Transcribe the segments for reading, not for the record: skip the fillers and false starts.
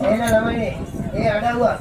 එන ළමයි ඒ අඩවුවා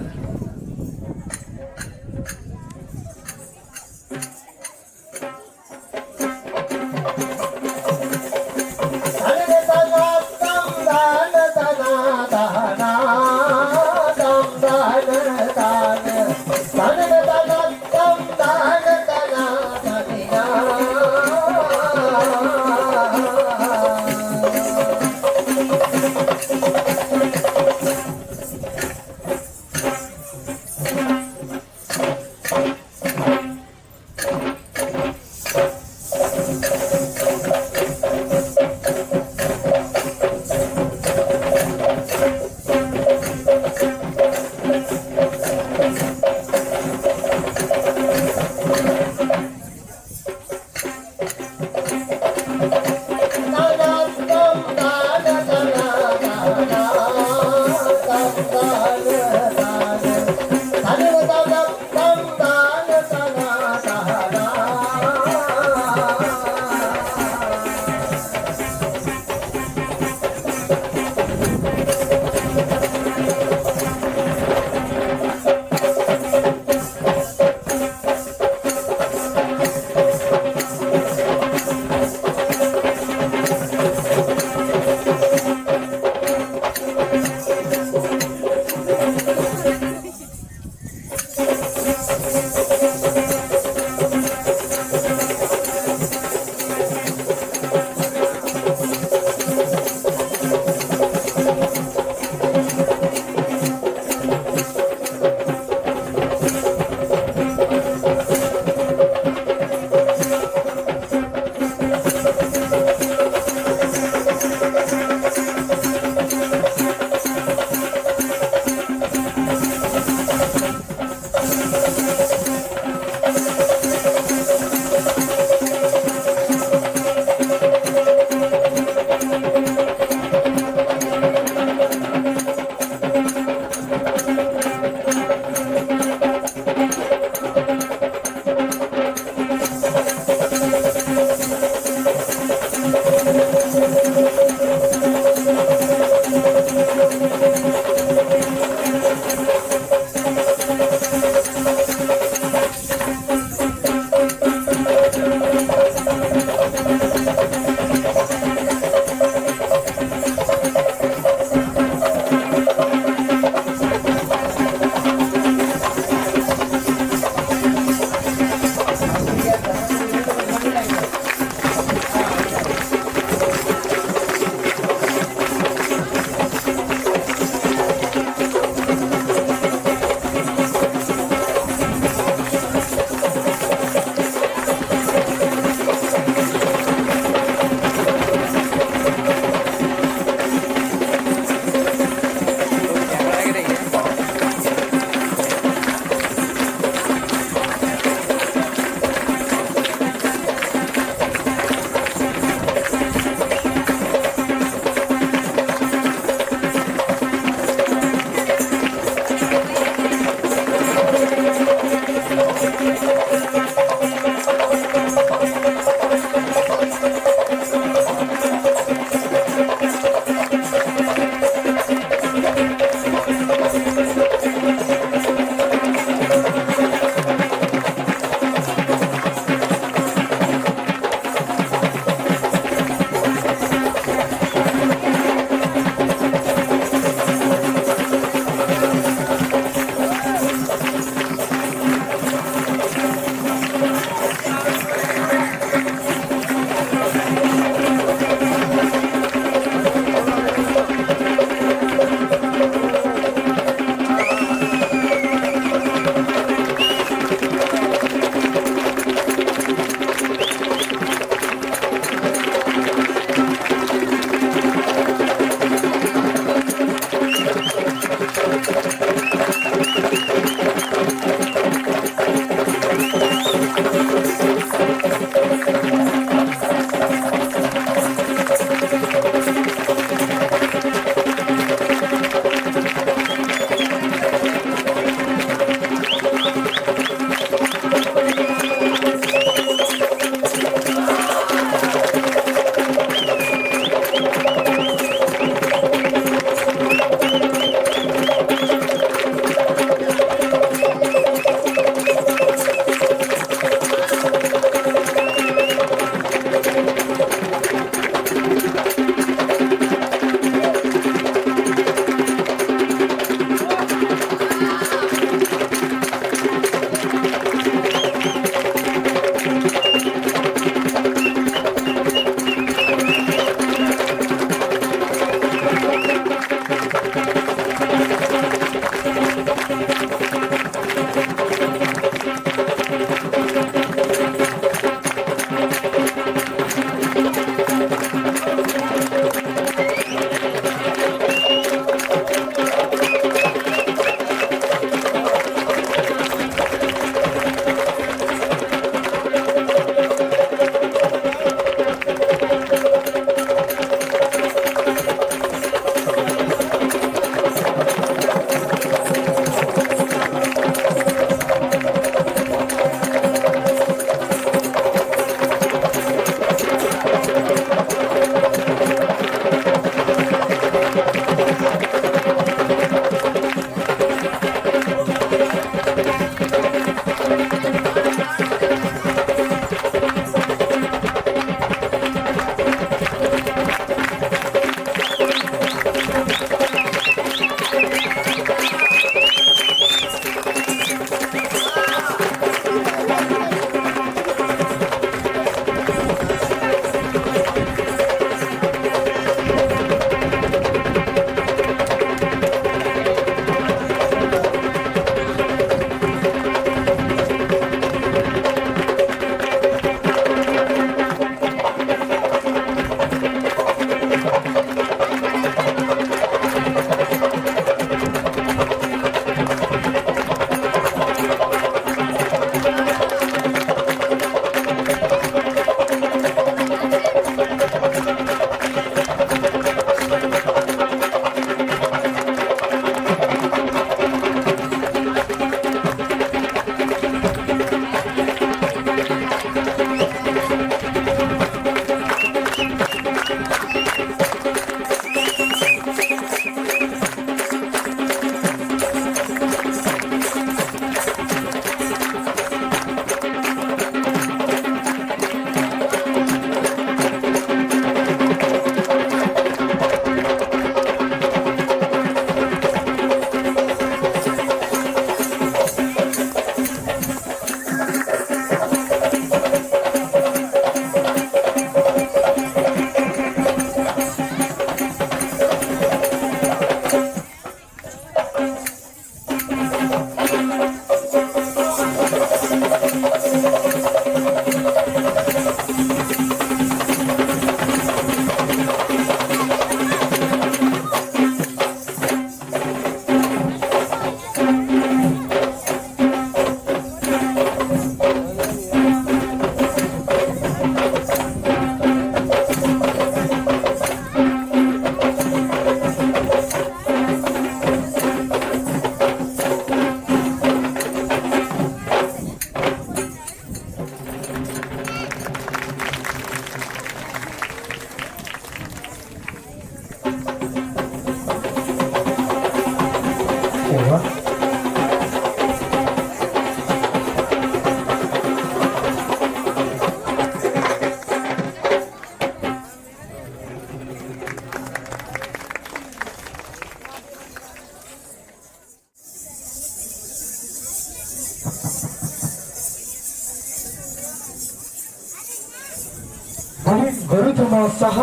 ගුරුතුමා සහ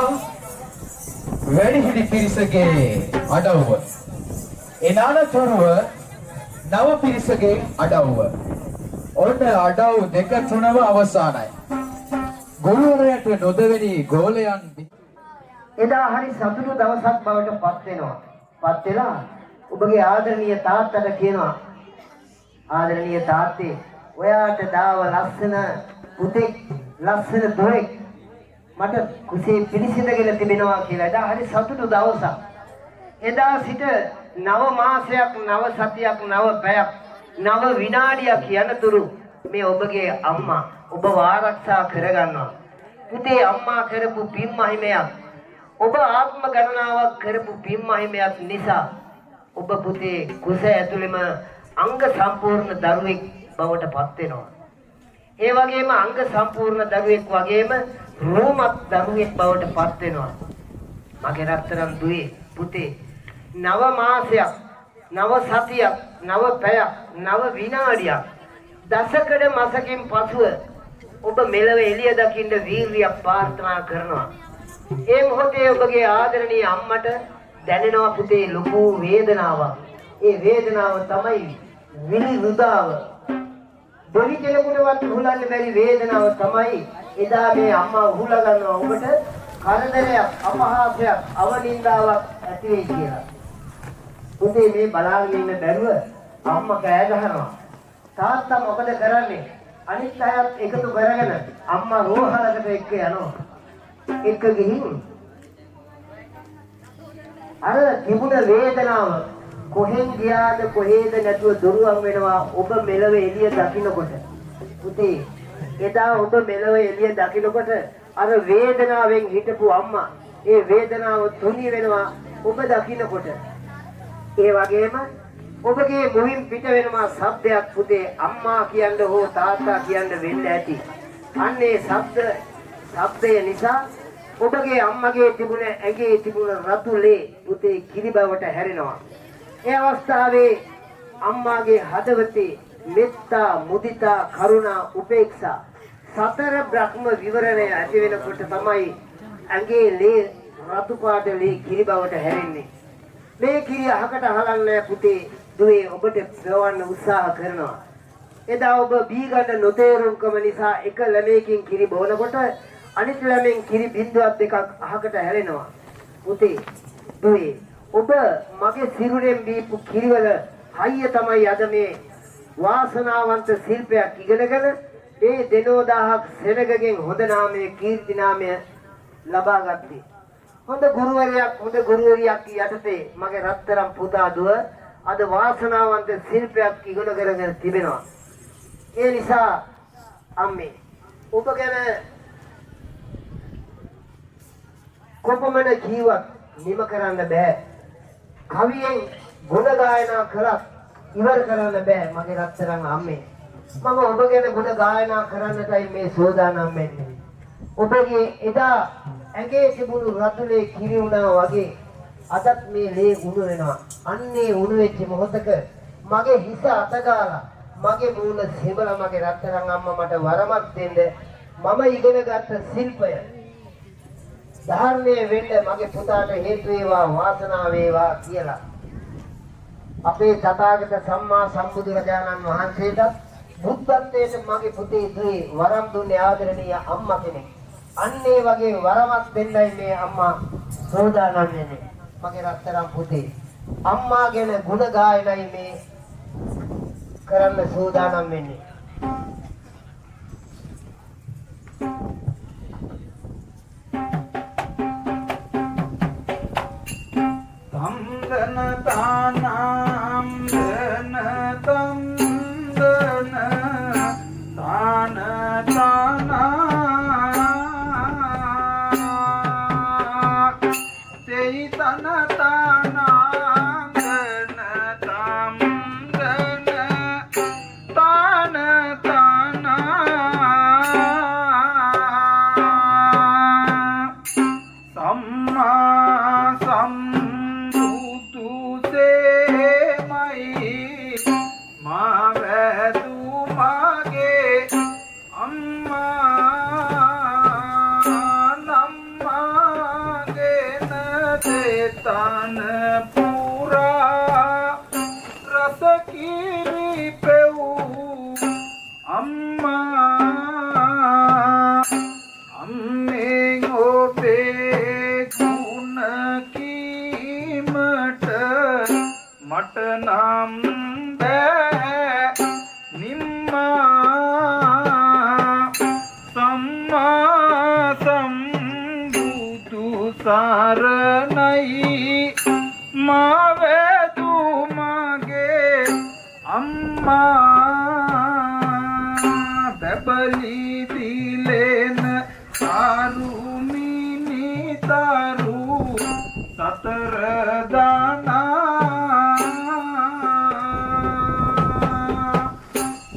වැඩිහිටි පිරිසගේ අඩවුව. එනනතුරුව නව පිරිසගේ අඩවුව. ඔන්න අඩව් දෙක තුනම අවසానයි. ගුරුවරයාට නොදෙවෙනි ගෝලයන් එදා හරි සතුටු දවසක් බවට පත් වෙනවා. පත් වෙලා ඔබගේ ආදරණීය තාත්තට කියනවා, ආදරණීය තාත්තේ, ඔයාට දාව ලස්සන පුතෙක්, ලස්සන දොරෙක් මට කුසේ පිළිසිඳගෙන තිබෙනවා කියලා. එදා හරි සතුටු දවසක්. එදා සිට නව මාසයක්, නව සතියක්, නව පැයක්, නව විනාඩියක් යනතුරු මේ ඔබගේ අම්මා ඔබ ආරක්ෂා කරගන්නවා. පුතේ අම්මා කරපු පින් මහිමයක්, ඔබ ආත්ම ගණනාවක් කරපු පින් මහිමයක් නිසා ඔබ පුතේ කුස ඇතුළෙම අංග සම්පූර්ණ දරුවෙක් බවට පත් වෙනවා. ඒ වගේම අංග සම්පූර්ණ දරුවෙක් වගේම රෝමත් දරුවෙක් බවට පත් වෙනවා. මගේ රත්තරන් දුවේ පුතේ නව මාසයක්, නව සතියක්, නව පැයක්, නව විනාඩියක්, දසකඩ මාසකින් පසුව ඔබ මෙලව එළිය දකින්න වීර්යයක් ප්‍රාර්ථනා කරනවා. ඒ මොහොතේ ඔබගේ ආදරණීය අම්මට දැනෙනවා පුතේ ලොකු වේදනාවක්. ඒ වේදනාව තමයි විලි රුදාව. දෙවි කෙනෙකුටවත් උහුලන්න බැරි වේදනාව තමයි එදා මේ අම්මා උහුලා ගන්නවා ඔබට කරදරයක්, අපහාසයක්, අවනින්දාවක් ඇති වෙයි කියලා. පුතේ මේ බලාගෙන ඉන්න බැරුව අම්මා කෑ ගහනවා. තාත්තා මොකද කරන්නේ? අනිත් අයත් එකතු කරගෙන අම්මා රෝහලකට එක්ක යනවා. එක්ක ගිහින් අර තිබුණ වේදනාව කොහෙන් ගියාද කොහෙද නැතුව දොරුවන් වෙනවා ඔබ මෙලව එළිය දකින්නකොට. පුතේ එදා ඔබ මෙලව එළිය දකින්නකොට අර වේදනාවෙන් හිටපු අම්මා ඒ වේදනාව තුනී වෙනවා ඔබ දකින්නකොට. ඒ වගේම ඔබගේ මුවින් පිට වෙනවා ශබ්දයක් පුතේ අම්මා කියන්න හෝ තාත්තා කියන්න වෙන්න ඇති. අන්නේ ශබ්දය නිසා ඔබගේ අම්මගේ තිබුණ ඇඟේ තිබුණ රතු ලේ පුතේ කිරි බවට හැරෙනවා. ඒ අවස්ථාවේ අම්මාගේ හදවතේ මෙත්තා, මුදිතා, කරුණා, උපේක්ෂා සතර බ්‍රහ්ම විවරණය ඇති වෙනකොට තමයි ඇඟේ ලේ රතු පාට ලේ කිරි බවට හැරෙන්නේ. මේ කිරි අහකට අහලන්නේ පුතේ දුවේ ඔබට ප්‍රවන්න උත්සාහ කරනවා. එදා ඔබ බීගන්න නොතේරුම්කම නිසා එක ළමයකින් කිරි බොනකොට අනිත් ළමෙන් කිරි බින්දුවක් දෙකක් අහකට හැරෙනවා. පුතේ දුවේ ඔබ මගේ සිරුරෙන් බීපු කිරිවල හයිය තමයි අද මේ වාසනාවන්ත ශිල්පයක් ඉගෙනගෙන ඒ දෙනෝ දහක් සෙනගගෙන් හොඳ නාමයේ කීර්ති නාමය ලබා ගත්තේ. හොඳ ගුරුවරියක් යටතේ මගේ රත්තරන් පුතා දුව අද වාසනාවන්ත ශිල්පයක් ඉගෙන ගන්න තිබෙනවා. ඒ නිසා අම්මේ ඔබ ගැන කොපමණ ජීවත් නිම කරන්න බෑ. කවියෙන් ගුණ ගායනා කරත් ඉවර කරන්න බෑ මගේ රත්තරන් අම්මේ. මම ඔබ ගැන ගුණ ගායනා කරන්නටයි මේ සෝදානම් වෙන්නේ. ඔබගේ එදා ඇඟේ තිබුණු රතුලේ කිරි වුණා වගේ අදත් මේ ලේ උණු වෙනවා. අන්නේ උණු වෙච්ච මොහොතක මගේ හිස අතගාලා මගේ මූණ සෙබලා මගේ රත්තරන් අම්මා මට වරමක් දෙන්න මම ඉගෙන ගත්ත ශිල්පය ධාරණය වෙන්න මගේ පුතාට හේතු වේවා වාසනාව වේවා කියලා අපේ තථාගත සම්මා සම්බුදුරජාණන් වහන්සේට බුද්ධත්වයට මගේ පුතේ දුවේ වරම් දුන්නේ ආදරණීය අම්මා කෙනෙක්. අන්නේ වගේ වරමක් දෙන්නයි මේ අම්මා සෝදානම් වෙන්නේ. මගේ රත්තරන් පුතේ අම්මා ගැන ගුණ ගායනයි මේ කරන්න සෝදානම් වෙන්නේ. තම්දන තානම් දන තම්දන තාන තානා තේ තන තානම් දන තම්දන තාන තානා සම්මා සම්බුදු සේ කිරි පෙව් අම්මා අම්මෙන් ඔබේ ගුණ කීමට මට නම් බෑ නිම්මා සම්මා සම්බුදු සරණයි මාවැදු මගේ අම්මා බබලි දිලෙන අරුමිනි තරු සතර දානා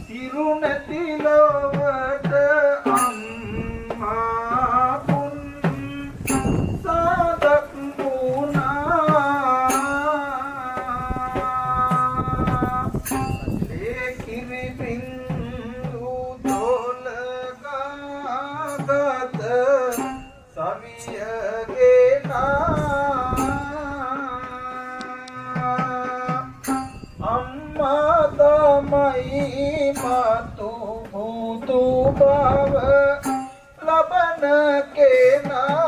තිරුනති ලොවට අම්මා පුන් සාදක් වුණා ඒ කිරි බින්දු දොලගාගත සවියගේ අම්මා තමයි මතු බුදු බව ලබන කෙනා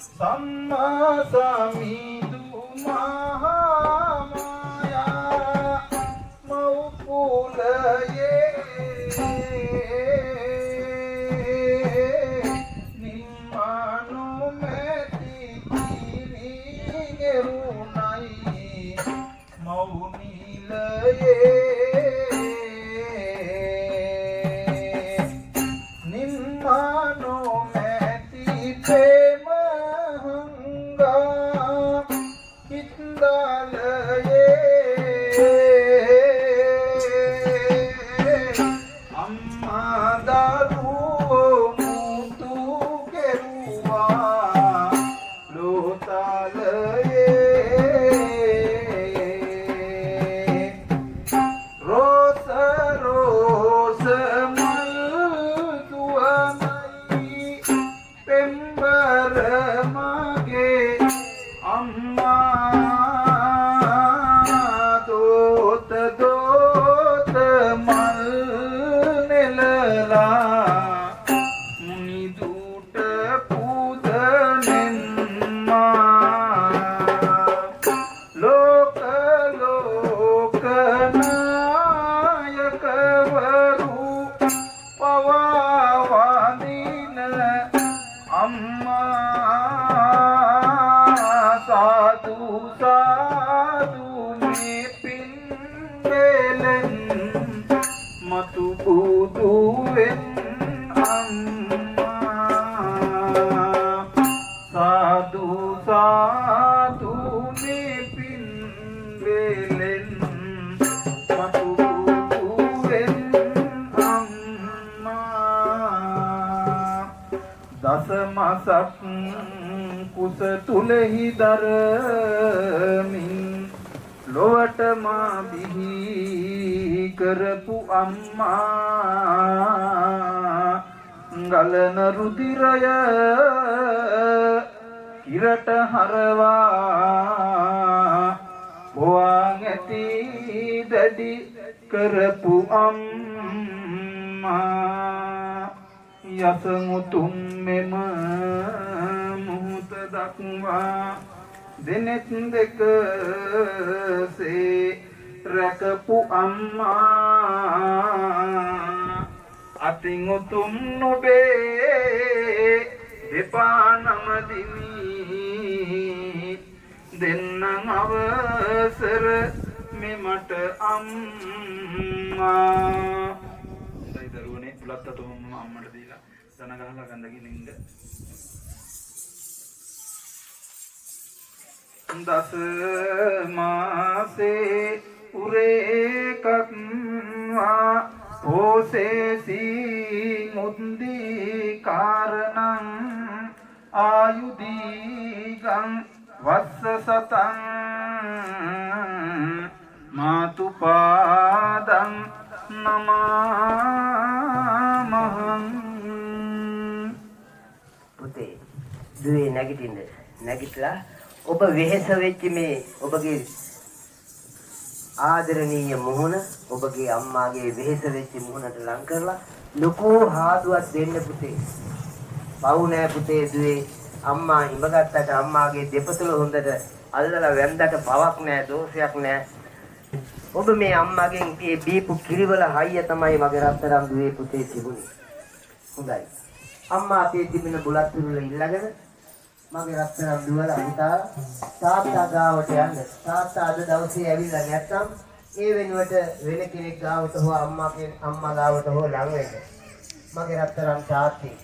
සම්මා සමිඳු මහා මායා මෞපුලයේ නිම්මානු මෙති කිරිගෙරුණයි මෞනිලයේ නිම්මානු මෙති ප්‍රේම හංගා හින්දාලයේ අම්මා දරුවෝ මුතු කෙරුවා ලෝතලයේ රෝස රෝස මල් දුවනයි පෙම්බර මගේ අම්මා දෝත දෝත මල් නෙලලා මුනි දුට පුදනෙම්මා ලෝක ලෝක නායකවරු පවා වඳින අම්මා සාදු සාදු මේ පින් වේලෙන් මතු බුදු වෙන් අම්මා සාදු සාදු මේ පින් වේලෙන් මතු බුදු වෙන් අම්මා දසමසක් කුස තුලෙහි දරමින් ලොවට මා බිහි කරපු අම්මා ගලන රුධිරය කිරට හරවා පොවාන් ඇති දැඩි කරපු අම්මා යසමුතුම් මෙම මුහුත දක්වා දෙනෙත් දෙකසේ රැකපු අම්මා අතින් උතුම් නොබේ දෙපා නමදිනි දෙන්නන් අවසර මෙමට අම්මා හොඳයි දරුවනේ පුලත් අතම මම අම්මට දීලා දන ගහලා ගඳ ගිනින්ද දස මාසේ උරේකත්වා පෝසේසි මුද්දී කාරණං ආයුදීගං වස්ස සතං මාතුපාදං නමාමහං. පුතේ දුවේ නැගිටින්න නැගිටලා ඔබ වෙහෙස වෙච්ච මේ ඔබගේ ආදරණීය මුහුණ ඔබගේ අම්මාගේ වෙහෙස වෙච්ච මුහුණට ලං කරලා ලොකු හාදුවක් දෙන්න පුතේ. පවු නෑ පුතේ දුවේ. අම්මා හිඹගත්තට අම්මාගේ දෙපතුල හොඳට අල්ලලා වැන්දට පවක් නෑ දෝෂයක් නෑ. ඔබ මේ අම්මාගෙන් මේ බීපු කිරිවල හයිය තමයි මගේ රත්තරන් දුවේ පුතේ තිබුණේ. හොඳයි. අම්මා අපේ තිබෙන බුලත් තුරුල ඉල්ලගෙන මගේ රත්තරන් දුවලා පුතා තාත්තා ගාවට යන්න. තාත්තා අද දවසේ ඇවිල්ලා නැත්තම් ඒ වෙනුවට වෙන කෙනෙක් ගාවට හෝ අම්මා ගාවට හෝ ලඟ වෙන්න. මගේ රත්තරන් තාත්තේ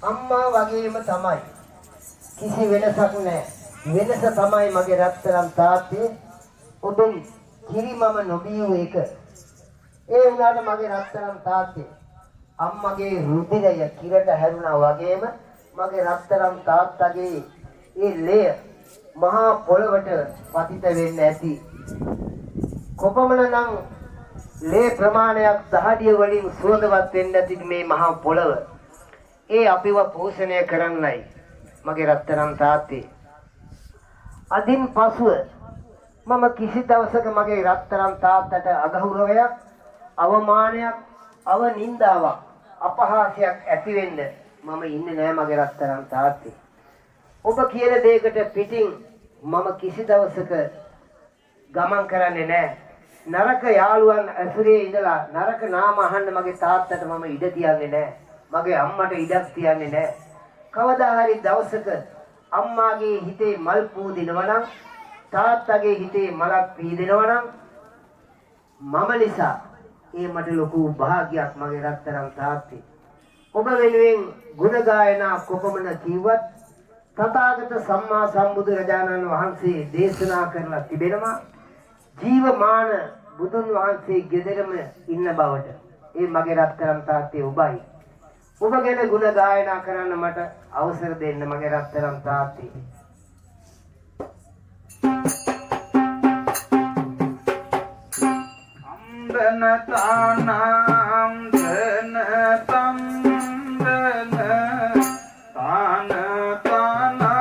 අම්මා වගේම තමයි. කිසි වෙනසක් නැහැ. වෙනස තමයි මගේ රත්තරන් තාත්තේ ඔබෙන් කිරි මම නොබියු එක. ඒ වුණාට මගේ රත්තරන් තාත්තේ අම්මගේ රුධිරය කිරට හැරුණා වගේම මගේ රත්තරන් තාත්තගේ ඒ ලේ මහා පොළවට පතිත වෙන්න ඇති. කොපමණනම් ලේ ප්‍රමාණයක් දහඩිය වලින් සුවඳවත් වෙන්න ඇති මේ මහා පොළව. ඒ අපිව පෝෂණය කරන්නයි මගේ රත්තරන් තාත්තේ. අදින් පසුව මම කිසි දවසක මගේ රත්තරන් තාත්තට අගෞරවයක්, අවමානයක්, අවනින්දාවක්, අපහාසයක් ඇති වෙන්න මම ඉන්නේ නෑ මගේ රත්තරන් තාත්තේ. ඔබ කියන දෙයකට පිටින් මම කිසි දවසක ගමන් කරන්නේ නෑ. නරක යාළුවන් ඇසුරේ ඉඳලා නරක නාම අහන්න මගේ තාත්තට මම ඉඩ තියන්නේ නෑ. මගේ අම්මට ඉඩක් තියන්නේ නෑ. කවදා හරි දවසක අම්මාගේ හිතේ මල් පූදිනවා නම් තාත්තගේ හිතේ මලක් පීදිනවා නම් මම නිසා ඒ මට ලොකු භාග්යක් මගේ රත්තරන් තාත්තේ. ඔබ වෙනුවෙන් ගුණ ගායනා කොපමණ කිව්වත් තථාගත සම්මා සම්බුදුරජාණන් වහන්සේ දේශනා කරලා තිබෙනවා ජීවමාන බුදුන් වහන්සේ ගෙදරම ඉන්න බවට. ඒ මගේ රත්තරන් තාත්තේ ඔබයි. ඔබ ගැන ගුණ ගායනා කරන්න මට අවසර දෙන්න මගේ රත්තරන් තාත්තේ. අම්දන තානම් දන තම් දන තාන තානා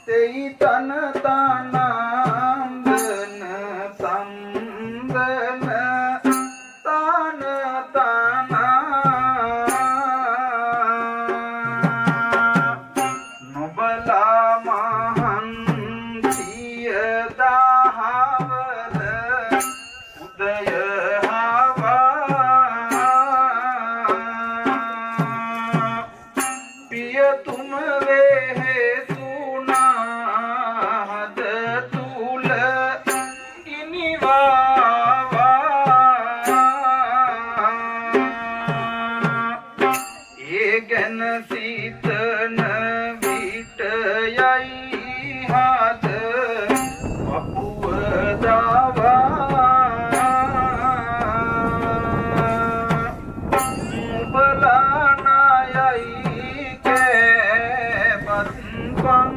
තෙයි තන තානම් දන තම් දන තාන තානා නොබලා මහන්සිය දහවල උදය හවා පියතුම වෙහෙසුනා හද තුල ගිනිවාවා ඒ ගැන සිතන විට යයි හද අපුව දාවා උඹලා නායයි කෑපත් පන්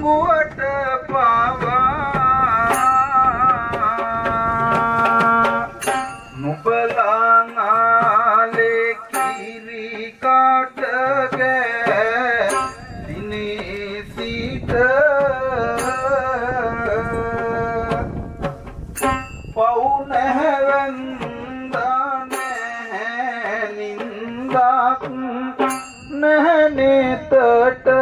මුවට පාවා නුඹලා නාලේ කිරි කාට ගෑ දිනේ සිට පව් නැහැවන්දා නැහැ නින්දාක් නැහැ නෙතට